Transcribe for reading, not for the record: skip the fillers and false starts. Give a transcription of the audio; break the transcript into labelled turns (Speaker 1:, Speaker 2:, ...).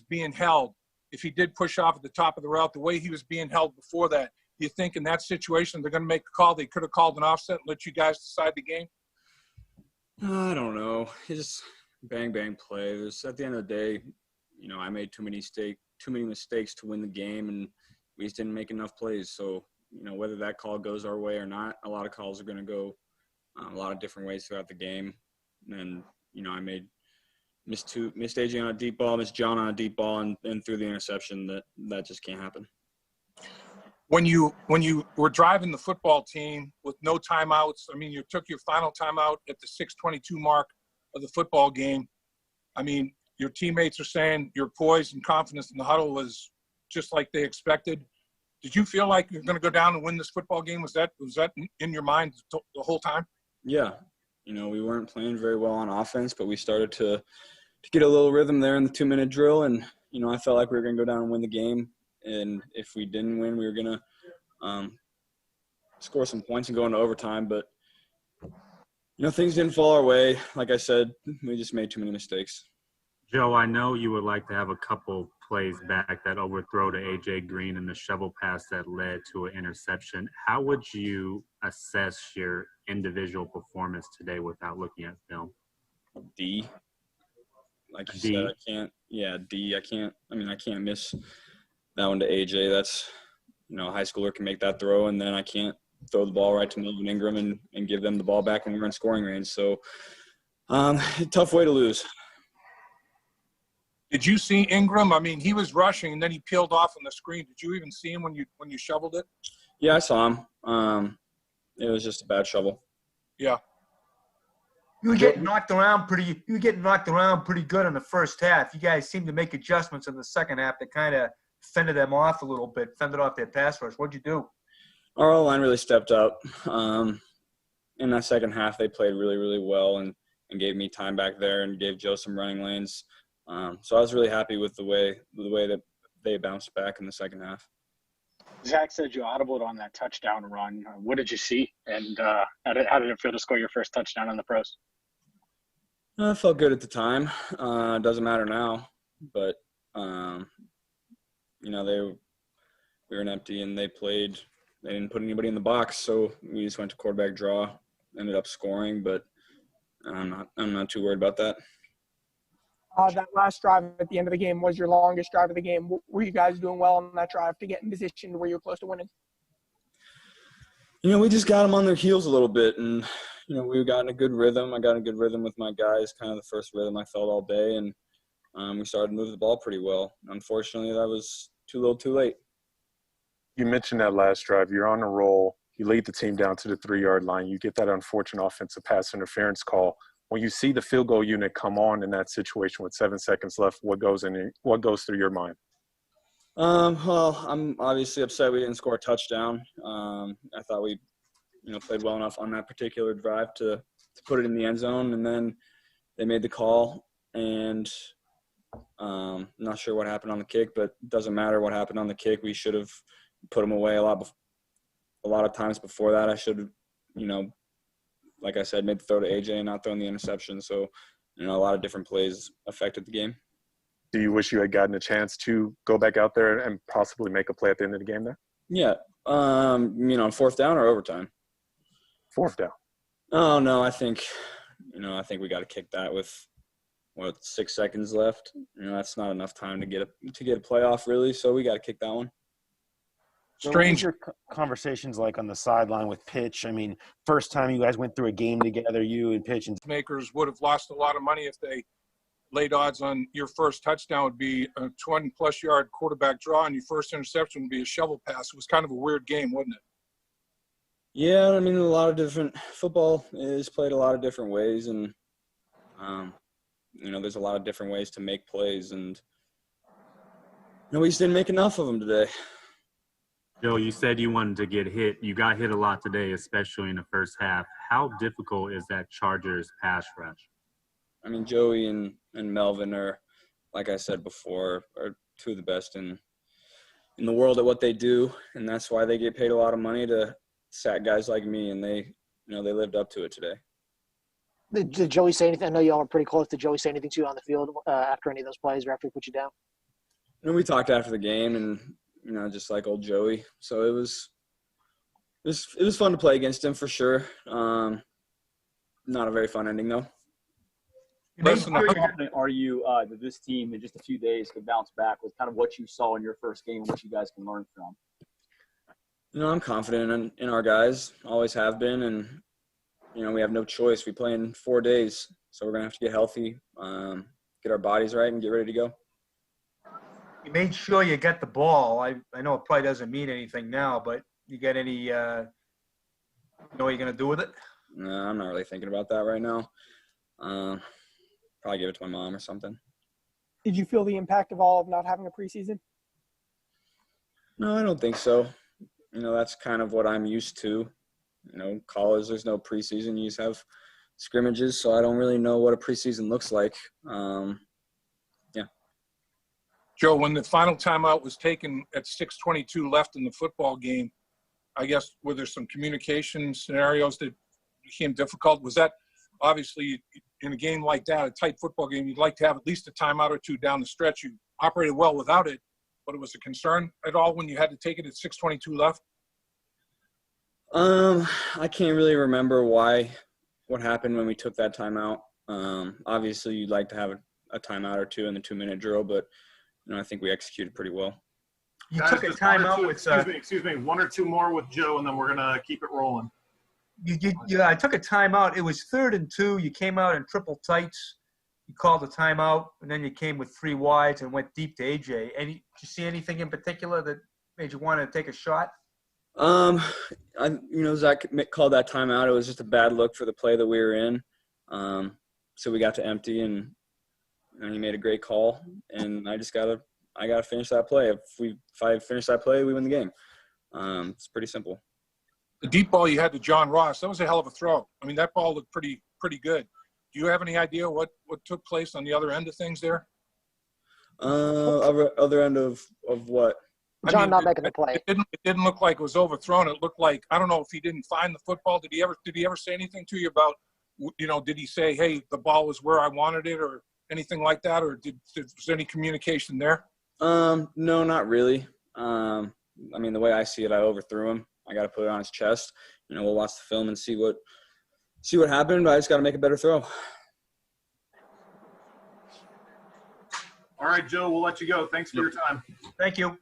Speaker 1: being held, if he did push off at the top of the route, the way he was being held before that, do you think in that situation they're going to make a call? They could have called an offset and let you guys decide the game?
Speaker 2: I don't know. It's bang play. At the end of the day, I made too many mistakes to win the game, and we just didn't make enough plays. So, whether that call goes our way or not, a lot of calls are going to go a lot of different ways throughout the game. And I missed AJ on a deep ball, missed John on a deep ball, and threw the interception. That just can't happen.
Speaker 1: When you were driving the football team with no timeouts, I mean, you took your final timeout at the 6:22 mark of the football game. I mean, your teammates are saying your poise and confidence in the huddle was just like they expected. Did you feel like you're going to go down and win this football game? Was that in your mind the whole time?
Speaker 2: Yeah. We weren't playing very well on offense, but we started to get a little rhythm there in the 2-minute drill. And, I felt like we were going to go down and win the game. And if we didn't win, we were going to score some points and go into overtime. But, things didn't fall our way. Like I said, we just made too many mistakes.
Speaker 3: Joe, I know you would like to have a couple plays back, that overthrow to A.J. Green and the shovel pass that led to an interception. How would you assess your individual performance today without looking at film?
Speaker 2: D. Like you said, I can't – yeah, D. I can't miss that one to A.J. That's – a high schooler can make that throw, and then I can't throw the ball right to Melvin Ingram and give them the ball back when we're in scoring range. So, tough way to lose.
Speaker 1: Did you see Ingram? I mean, he was rushing, and then he peeled off on the screen. Did you even see him when you shoveled it?
Speaker 2: Yeah, I saw him. It was just a bad shovel.
Speaker 1: Yeah.
Speaker 4: You were getting knocked around pretty good in the first half. You guys seemed to make adjustments in the second half that kind of fended them off a little bit, fended off their pass rush. What'd you do?
Speaker 2: Our O-line really stepped up. In that second half, they played really, really well and gave me time back there and gave Joe some running lanes. So I was really happy with the way that they bounced back in the second half.
Speaker 5: Zach said you audibled on that touchdown run. What did you see? And how did it feel to score your first touchdown in the pros?
Speaker 2: It felt good at the time. It doesn't matter now. But, we were an empty and they didn't put anybody in the box. So we just went to quarterback draw, ended up scoring. But I'm not too worried about that.
Speaker 6: That last drive at the end of the game was your longest drive of the game. Were you guys doing well on that drive to get in position to where you were close to winning?
Speaker 2: We just got them on their heels a little bit, and, we got in a good rhythm. I got in a good rhythm with my guys, kind of the first rhythm I felt all day, and we started to move the ball pretty well. Unfortunately, that was too little too late.
Speaker 7: You mentioned that last drive. You're on a roll. You lead the team down to the 3-yard line. You get that unfortunate offensive pass interference call. When you see the field goal unit come on in that situation with 7 seconds left, what goes through your mind?
Speaker 2: Well, I'm obviously upset we didn't score a touchdown. I thought we, played well enough on that particular drive to put it in the end zone, and then they made the call, and I'm not sure what happened on the kick, but it doesn't matter what happened on the kick. We should have put them away a lot of times before that. I should have, like I said, made the throw to AJ and not throwing the interception. So, a lot of different plays affected the game.
Speaker 7: Do you wish you had gotten a chance to go back out there and possibly make a play at the end of the game there?
Speaker 2: Yeah. On fourth down or overtime?
Speaker 7: Fourth down.
Speaker 2: Oh, no, I think we got to kick that with, 6 seconds left. That's not enough time to get a playoff, really, so we got to kick that one.
Speaker 8: Strange. What were your conversations like on the sideline with Pitch? I mean, first time you guys went through a game together, you and Pitch. And
Speaker 1: makers would have lost a lot of money if they laid odds on your first touchdown would be a 20-plus yard quarterback draw and your first interception would be a shovel pass. It was kind of a weird game, wasn't it?
Speaker 2: Yeah, a lot of different – football is played a lot of different ways, and, there's a lot of different ways to make plays, and we just didn't make enough of them today.
Speaker 3: Joe, you said you wanted to get hit. You got hit a lot today, especially in the first half. How difficult is that Chargers pass rush?
Speaker 2: Joey and Melvin are, like I said before, are two of the best in the world at what they do, and that's why they get paid a lot of money to sack guys like me, and they lived up to it today.
Speaker 9: Did Joey say anything? I know y'all are pretty close. Did Joey say anything to you on the field after any of those plays or after he put you down?
Speaker 2: we talked after the game, and just like old Joey. So it was fun to play against him for sure. Not a very fun ending though.
Speaker 9: How confident are you that this team in just a few days could bounce back with kind of what you saw in your first game and what you guys can learn from?
Speaker 2: I'm confident in our guys. Always have been, and we have no choice. We play in 4 days, so we're gonna have to get healthy, get our bodies right, and get ready to go.
Speaker 4: You made sure you got the ball. I know it probably doesn't mean anything now, but you got any know what you're gonna do with it?
Speaker 2: No, I'm not really thinking about that right now. Probably give it to my mom or something.
Speaker 6: Did you feel the impact of all of not having a preseason?
Speaker 2: No, I don't think so. That's kind of what I'm used to. College, there's no preseason. You just have scrimmages, so I don't really know what a preseason looks like. Yeah.
Speaker 1: Joe, when the final timeout was taken at 6:22 left in the football game, I guess were there some communication scenarios that became difficult? Was that obviously in a game like that, a tight football game, you'd like to have at least a timeout or two down the stretch. You operated well without it, but it was a concern at all when you had to take it at 6:22 left?
Speaker 2: I can't really remember what happened when we took that timeout. Obviously, you'd like to have a timeout or two in the 2-minute drill, but I think we executed pretty well.
Speaker 4: You took a timeout with
Speaker 10: excuse me, 1 or 2 more with Joe, and then we're gonna keep it rolling.
Speaker 4: I took a timeout. It was 3rd and 2. You came out in triple tights. You called a timeout, and then you came with 3 wides and went deep to AJ. Did you see anything in particular that made you want to take a shot?
Speaker 2: Zach called that timeout. It was just a bad look for the play that we were in. So we got to empty, and he made a great call. And I gotta finish that play. If I finish that play, we win the game. It's pretty simple.
Speaker 1: The deep ball you had to John Ross, that was a hell of a throw. I mean, that ball looked pretty good. Do you have any idea what took place on the other end of things there?
Speaker 2: Other end of what?
Speaker 6: John not making the play.
Speaker 1: It didn't look like it was overthrown. It looked like, I don't know if he didn't find the football. Did he ever say anything to you about, did he say, hey, the ball was where I wanted it or anything like that? Or was there any communication there?
Speaker 2: No, not really. The way I see it, I overthrew him. I got to put it on his chest. We'll watch the film and see what happened, but I just got to make a better throw.
Speaker 10: All right, Joe, we'll let you go. Thanks for your time.
Speaker 4: Thank you.